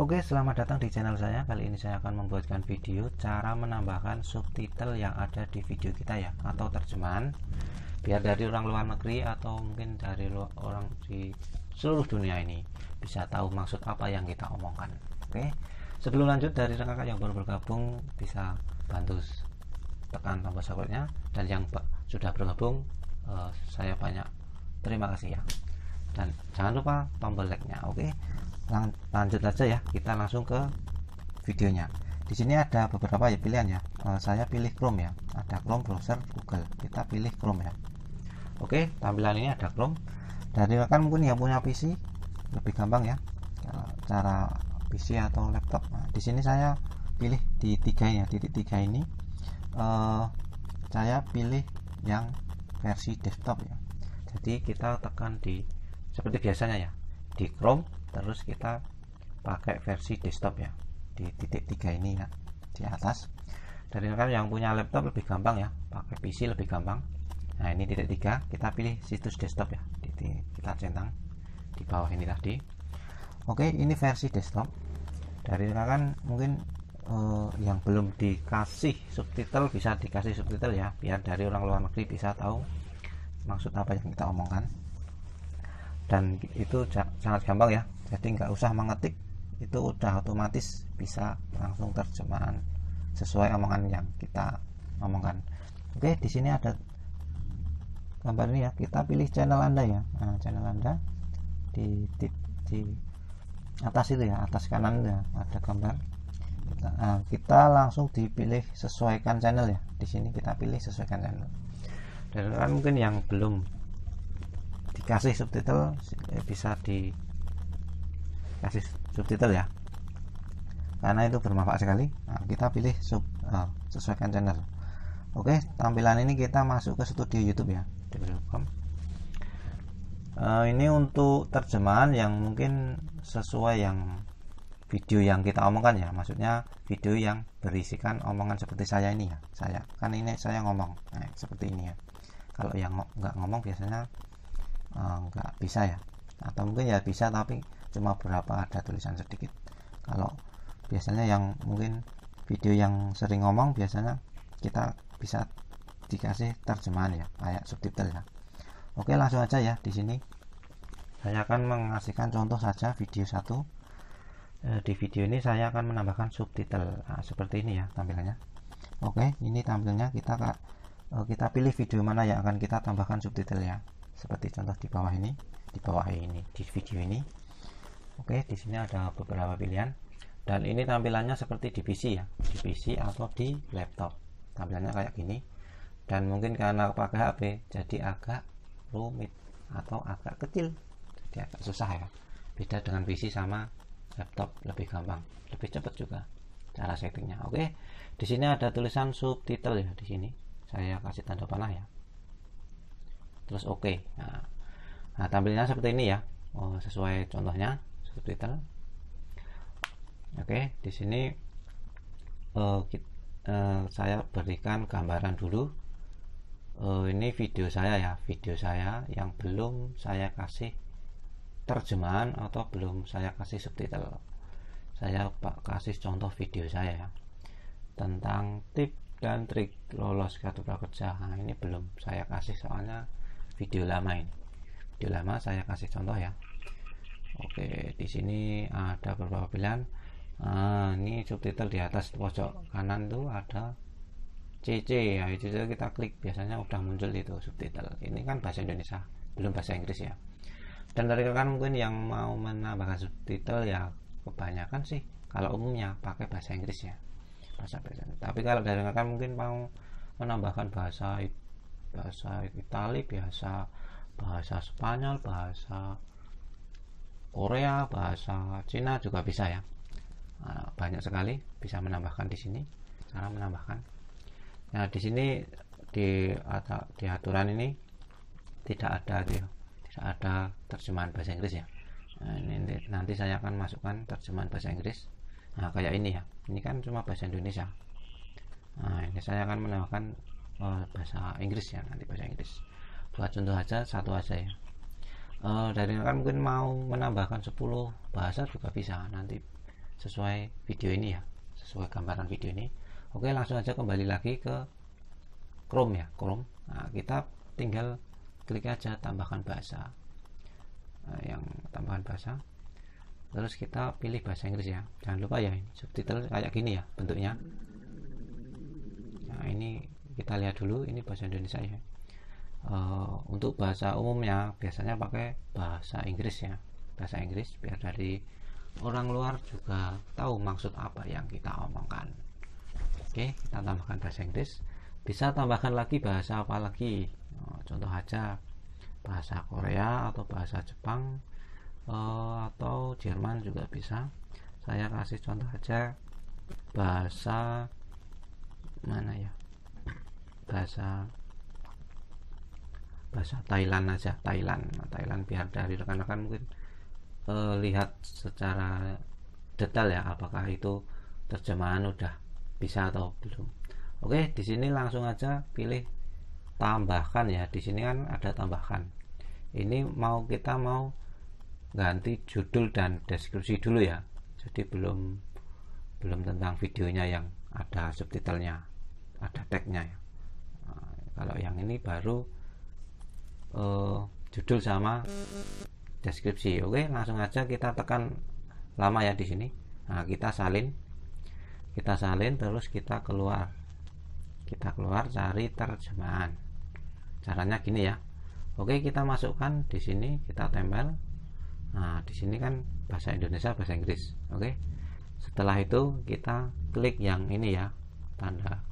Oke, selamat datang di channel saya. Kali ini saya akan membuatkan video cara menambahkan subtitle yang ada di video kita ya, atau terjemahan, biar dari orang luar negeri atau mungkin dari orang di seluruh dunia ini bisa tahu maksud apa yang kita omongkan. Oke, sebelum lanjut, dari rekan-rekan yang baru bergabung bisa bantu tekan tombol subscribe-nya, dan yang sudah bergabung saya banyak terima kasih ya, dan jangan lupa tombol like-nya. Oke, lanjut aja ya, kita langsung ke videonya. Di sini ada beberapa ya pilihan ya. Saya pilih Chrome ya, ada Chrome browser Google, kita pilih Chrome ya. Oke, tampilan ini ada Chrome. Dari rekan mungkin yang punya PC lebih gampang ya, cara PC atau laptop. Nah, di sini saya pilih di titik 3 ini. Saya pilih yang versi desktop ya. Jadi kita tekan di seperti biasanya ya, di Chrome, terus kita pakai versi desktop ya, di titik 3 ini ya, di atas. Dari rekan yang punya laptop lebih gampang ya, pakai PC lebih gampang. Nah, ini titik 3, kita pilih situs desktop ya, kita centang di bawah ini tadi. Oke, ini versi desktop. Dari rekan mungkin yang belum dikasih subtitle bisa dikasih subtitle ya, biar dari orang luar negeri bisa tahu maksud apa yang kita omongkan. Dan itu sangat gampang ya, jadi nggak usah mengetik, itu udah otomatis bisa langsung terjemahan sesuai omongan yang kita omongkan. Oke, di sini ada gambar ini ya, kita pilih channel Anda ya. Nah, channel Anda di atas itu ya, atas kanan ya, ada gambar. Kita langsung dipilih sesuaikan channel ya. Di sini kita pilih sesuaikan channel. Dan kan mungkin yang belum dikasih subtitle bisa dikasih subtitle ya, karena itu bermanfaat sekali. Nah, kita pilih sesuaikan channel. Oke, tampilan ini kita masuk ke studio YouTube ya. Ini untuk terjemahan yang mungkin sesuai yang video yang kita omongkan ya, maksudnya video yang berisikan omongan seperti saya ini ya. Saya ngomong, nah, seperti ini ya. Kalau yang nggak ngomong biasanya nggak bisa ya, atau mungkin ya bisa tapi cuma berapa ada tulisan sedikit. Kalau biasanya yang mungkin video yang sering ngomong, biasanya kita bisa dikasih terjemahan ya, kayak subtitle ya. Oke, langsung aja ya. Di sini saya akan mengasihkan contoh saja video 1. Di video ini saya akan menambahkan subtitle. Nah, seperti ini ya tampilannya. Oke, ini tampilnya. Kita pilih video mana yang akan kita tambahkan subtitle ya, seperti contoh di bawah ini, di video ini. Oke, di sini ada beberapa pilihan, dan ini tampilannya seperti di PC ya, di PC atau di laptop tampilannya kayak gini. Dan mungkin karena pakai HP jadi agak rumit atau agak kecil, jadi agak susah ya. Beda dengan PC sama laptop, lebih gampang, lebih cepat juga cara settingnya. Oke, di sini ada tulisan subtitle ya, di sini saya kasih tanda panah ya, terus oke. Nah, tampilnya seperti ini ya, sesuai contohnya subtitle. Oke, di sini saya berikan gambaran dulu. Ini video saya ya, video saya yang belum saya kasih terjemahan atau belum saya kasih subtitle. Saya kasih contoh video saya ya, tentang tip dan trik lolos kartu prakerja. Nah, ini belum saya kasih soalnya video lama ini. Video lama saya kasih contoh ya. Oke, di sini ada beberapa pilihan. Ini subtitle di atas pojok kanan tuh ada CC ya, itu kita klik biasanya udah muncul itu subtitle. Ini kan bahasa Indonesia, belum bahasa Inggris ya. Dan dari rekan mungkin yang mau menambahkan subtitle ya, kebanyakan sih kalau umumnya pakai bahasa Inggris ya, bahasa. Tapi kalau dari rekan mungkin mau menambahkan bahasa Itali, bahasa Spanyol, bahasa Korea, bahasa Cina juga bisa ya. Nah, banyak sekali bisa menambahkan di sini, cara menambahkan. Nah, di sini di aturan ini tidak ada terjemahan bahasa Inggris ya. Nah, ini nanti saya akan masukkan terjemahan bahasa Inggris. Nah, kayak ini ya, ini kan cuma bahasa Indonesia. Nah, ini saya akan menambahkan bahasa Inggris ya, nanti bahasa Inggris. Buat contoh aja, satu aja ya. Dari kan mungkin mau menambahkan 10 bahasa juga bisa, nanti sesuai video ini ya, sesuai gambaran video ini. Oke, langsung aja kembali lagi ke Chrome ya, Chrome. Nah, kita tinggal klik aja tambahkan bahasa. Nah, yang tambahkan bahasa, terus kita pilih bahasa Inggris ya. Jangan lupa ya, ini subtitle kayak gini ya bentuknya. Nah, ini kita lihat dulu, ini bahasa Indonesia ya. Untuk bahasa umumnya biasanya pakai bahasa Inggris ya, bahasa Inggris, biar dari orang luar juga tahu maksud apa yang kita omongkan. Oke, kita tambahkan bahasa Inggris. Bisa tambahkan lagi bahasa apa lagi, contoh aja bahasa Korea atau bahasa Jepang atau Jerman juga bisa. Saya kasih contoh aja bahasa mana ya, bahasa Thailand aja, Thailand. Nah, Thailand biar dari rekan-rekan mungkin lihat secara detail ya, apakah itu terjemahan udah bisa atau belum. Oke, di sini langsung aja pilih tambahkan ya. Di sini kan ada tambahkan. Ini kita mau ganti judul dan deskripsi dulu ya. Jadi belum tentang videonya yang ada subtitlenya, ada tagnya ya. Nah, kalau yang ini baru judul sama deskripsi. Oke, langsung aja kita tekan lama ya di sini. Nah, kita salin terus kita keluar cari terjemahan. Caranya gini ya. Oke, kita masukkan di sini, kita tempel. Nah, di sini kan bahasa Indonesia, bahasa Inggris. Oke, setelah itu kita klik yang ini ya, tanda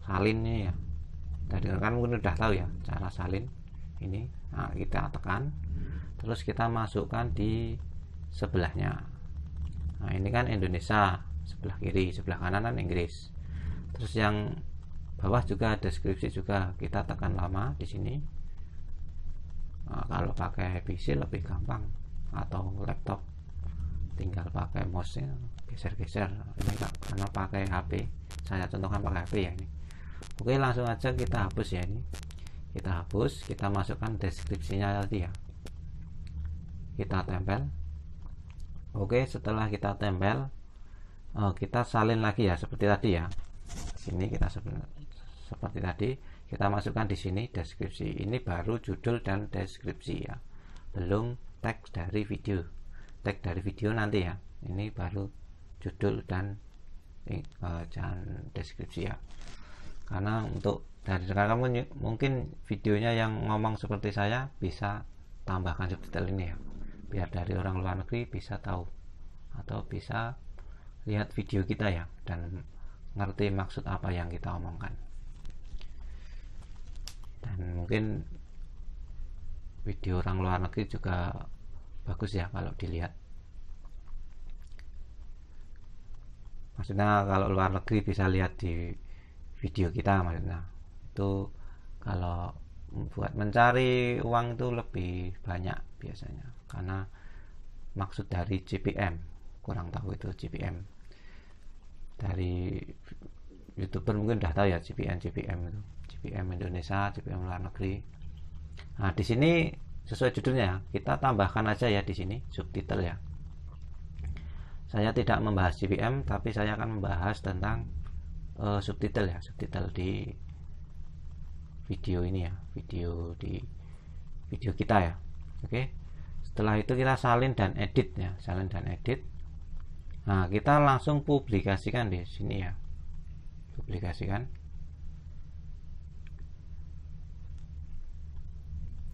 salin ini ya. Tadi kan mungkin udah tahu ya cara salin ini. Nah, kita tekan, terus kita masukkan di sebelahnya. Nah, ini kan Indonesia sebelah kiri, sebelah kanan kan Inggris. Terus yang bawah juga deskripsi juga, kita tekan lama di sini. Nah, kalau pakai PC lebih gampang, atau laptop tinggal pakai mouse-nya geser-geser. Ini karena pakai HP, saya contohkan pakai HP ya ini. Oke, langsung aja kita hapus ya ini. Kita hapus, kita masukkan deskripsinya tadi ya. Kita tempel. Oke, setelah kita tempel, kita salin lagi ya seperti tadi ya. Sini kita seperti tadi, kita masukkan di sini deskripsi. Ini baru judul dan deskripsi ya, belum teks dari video. Teks dari video nanti ya, ini baru judul dan deskripsi ya. Karena untuk dari kamu mungkin videonya yang ngomong seperti saya, bisa tambahkan subtitle ini ya, biar dari orang luar negeri bisa tahu atau bisa lihat video kita ya dan ngerti maksud apa yang kita omongkan. Dan mungkin video orang luar negeri juga bagus ya kalau dilihat. Maksudnya kalau luar negeri bisa lihat di video kita, maksudnya itu kalau buat mencari uang itu lebih banyak biasanya, karena maksud dari GPM, kurang tahu itu GPM. Dari YouTuber mungkin udah tahu ya GPM itu, GPM Indonesia, GPM luar negeri. Nah, di sini sesuai judulnya kita tambahkan aja ya di sini subtitle ya. Saya tidak membahas GPM, tapi saya akan membahas tentang subtitle ya, subtitle di video ini ya, video kita ya. Oke, setelah itu kita salin dan edit ya, salin dan edit. Nah, kita langsung publikasikan di sini ya, publikasikan.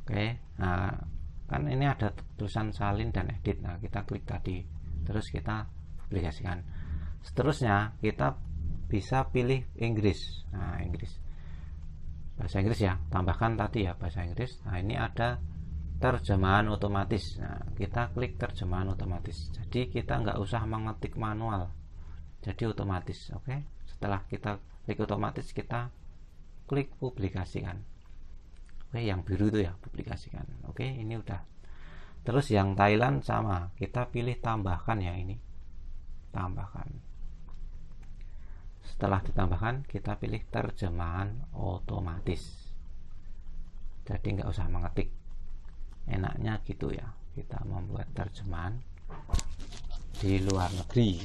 Oke, nah kan ini ada tulisan salin dan edit. Nah, kita klik tadi, terus kita publikasikan. Seterusnya kita bisa pilih Inggris. Nah, Inggris, bahasa Inggris ya, tambahkan tadi ya bahasa Inggris. Nah, ini ada terjemahan otomatis. Nah, kita klik terjemahan otomatis, jadi kita nggak usah mengetik manual, jadi otomatis. Oke, setelah kita klik otomatis, kita klik publikasikan. Oke, yang biru itu ya, publikasikan. Oke, ini udah. Terus yang Thailand sama, kita pilih tambahkan ya, ini tambahkan. Setelah ditambahkan, kita pilih terjemahan otomatis, jadi nggak usah mengetik. Enaknya gitu ya, kita membuat terjemahan di luar negeri.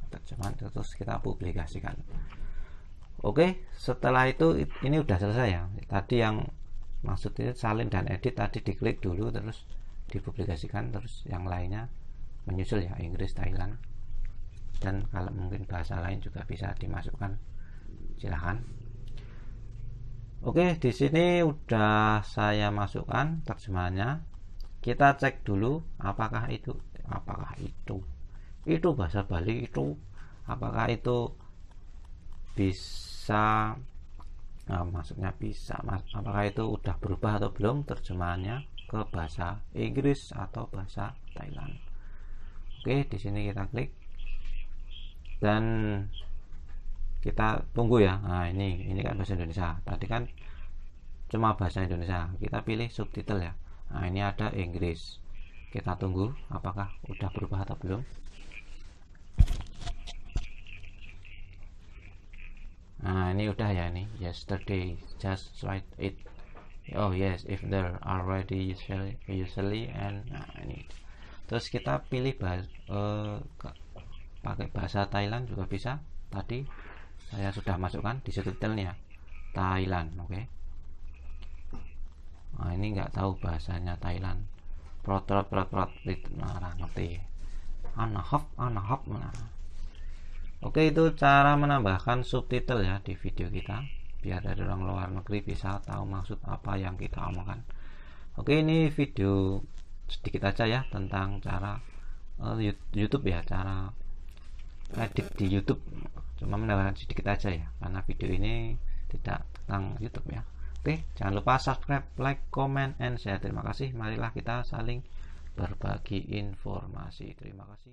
Terjemahan terus kita publikasikan. Oke, setelah itu ini udah selesai ya. Tadi yang maksudnya salin dan edit tadi diklik dulu terus dipublikasikan, terus yang lainnya menyusul ya, Inggris, Thailand, dan kalau mungkin bahasa lain juga bisa dimasukkan, silahkan. Oke, di sini udah saya masukkan terjemahannya. Kita cek dulu apakah itu bahasa Bali, itu apakah itu bisa, maksudnya bisa, apakah itu udah berubah atau belum terjemahannya ke bahasa Inggris atau bahasa Thailand. Oke, di sini kita klik dan kita tunggu ya. Nah, ini kan bahasa Indonesia. Tadi kan cuma bahasa Indonesia. Kita pilih subtitle ya. Nah, ini ada Inggris. Kita tunggu apakah udah berubah atau belum. Nah, ini udah ya, ini yesterday, just write it. Oh yes, if there already usually, and nah ini. Terus kita pilih pakai bahasa Thailand juga bisa. Tadi saya sudah masukkan di subtitlenya Thailand. Oke. Nah, ini nggak tahu bahasanya Thailand. Prot nah, ngerti. Anahop. Nah. Oke, itu cara menambahkan subtitle ya di video kita, biar dari orang luar negeri bisa tahu maksud apa yang kita omongkan. Oke, ini video sedikit aja ya tentang cara YouTube ya, cara edit di YouTube. Cuma menambahkan sedikit aja ya, karena video ini tidak tentang YouTube ya. Oke, jangan lupa subscribe, like, comment, and share. Terima kasih. Marilah kita saling berbagi informasi. Terima kasih.